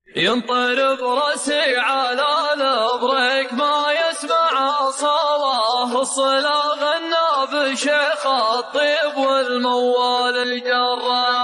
ينطر براسي على الابريق ما يسمع صلاه الصلاة غنى بشيخ الطيب والموال الجراح.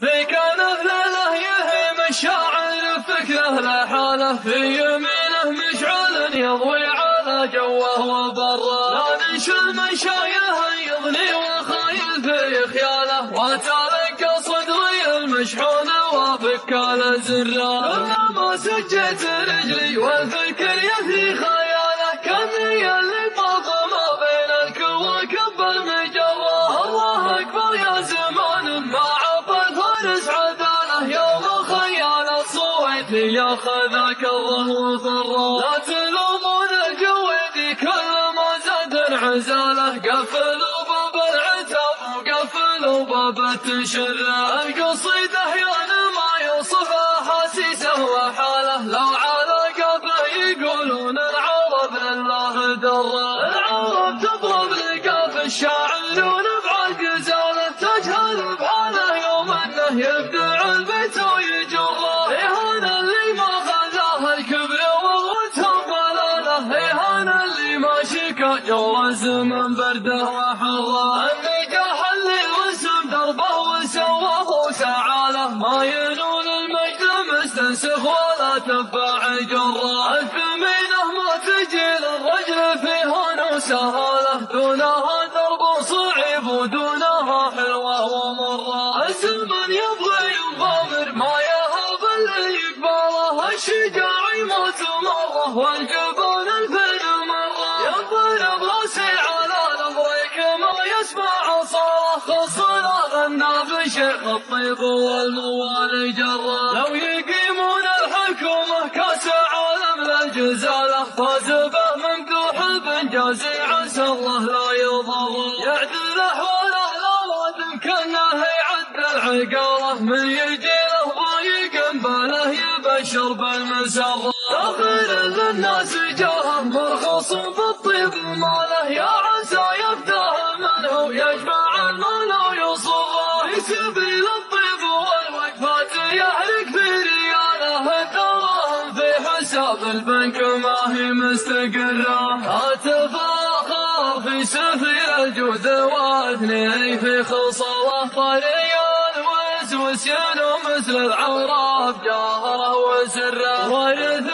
في كنف ليله يهيم الشاعر فكره لحاله في يمينه مشعل يضوي على جوه وبره لا ننشى المشايخ يضني وخايل في خياله وتلقى صدري المشحون وفك الزرار ما سجت رجلي والفكر يثري خياله كاني اللي طاف ما بين الكواكب المجره. الله اكبر يا زمان ما عبد فارس عداله يوم خيال الصويت ياخذك الله وفره. لا تلومون الجويدي كل ما زاد انعزاله قفلوا باب العتاب وقفلوا باب التشرع. القصيده يانا ما يوصف احاسيسه وحاله لو على قفه يقولون العرب لله دره. العرب تضرب لقاف الشاعرون بعد غزاله تجهل بحاله يوم انه يبدع البيت ويجره. اهان اللي ما خذاه الكبر وغوتهم ضلاله اهان اللي ما شكا جو الزمن برده وحره. النجاح اللي رسم دربه وسواه وسعاله ما ينول المجد مستنسخ ولا تنفع جره. الثمينه ما تجي للرجل في هون وسهاله دونها درب صعيب ودونها حلوه ومره. الزمن يبغي يغامر ما يهاب اللي يقبله الشجاع يموت مره والجبان الفن مره. ينضرب راسي على الابريق ما يسمع صراخ الصلاة غنى بشيخ الطيب والموال جره. لو يقيمون الحكومه كاس عالم للجزاله فاز به ممدوح البنجازي عسى الله لا يضره. يعدل احواله لوادم كانه يعدل عقاله من يجي له ضايق باله يبشر بالمسره. تاخير للناس جاهه مرخص بالطيب ماله يا عسى يفتح منه يجمع المال ويصره. في سبيل الطيب والوقفات يحرق في رياله الدراهم في حساب البنك ما هي مستقره. اتفاخر في سفير الجود واثني في خصله طريان وسوسيان مثل العراب جاهره وسره. ورث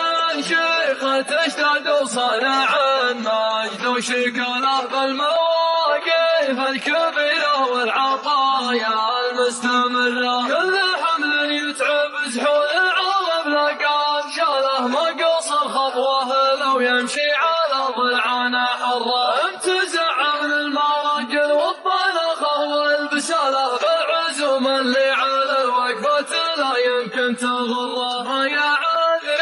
شيخ تشتد وصنع المجد وشكله بالمواقف الكبيره والعطايا المستمره. كل حمل يتعب زحول العرب لقى شاله ما قصر خطوه لو يمشي على ضلعانه حره. امتزع من المراجل والطلقه والبساله بالعزوم اللي على الوقفه لا يمكن تغره. يا عاذر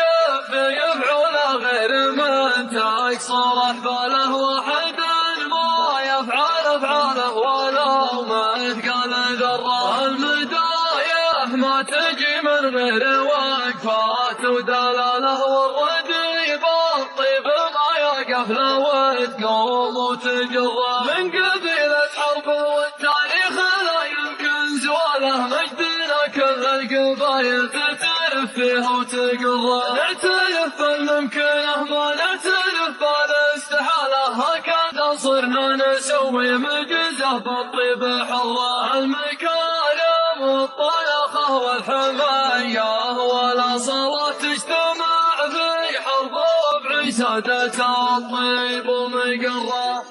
في يفعل غير من تكسر احفاله وحدا ما يفعل افعاله ولو ما اثقل ذره. المدايح ما تجي من غير وقفات ودلاله والردي بالطيب ما يقف له وتقوم وتجره. من قبيله حرب والتاريخ لا يمكن زواله مجدنا كل القبايل تعترف فيها وتقره. نعترف بالممكنه ما نعترف بالاستحاله هكذا صرنا نسوي مجزه بالطيب حره. المكارم والطلقه والحمايه والاصاله تجتمع في حرب ربع سادة الطيب ومقره.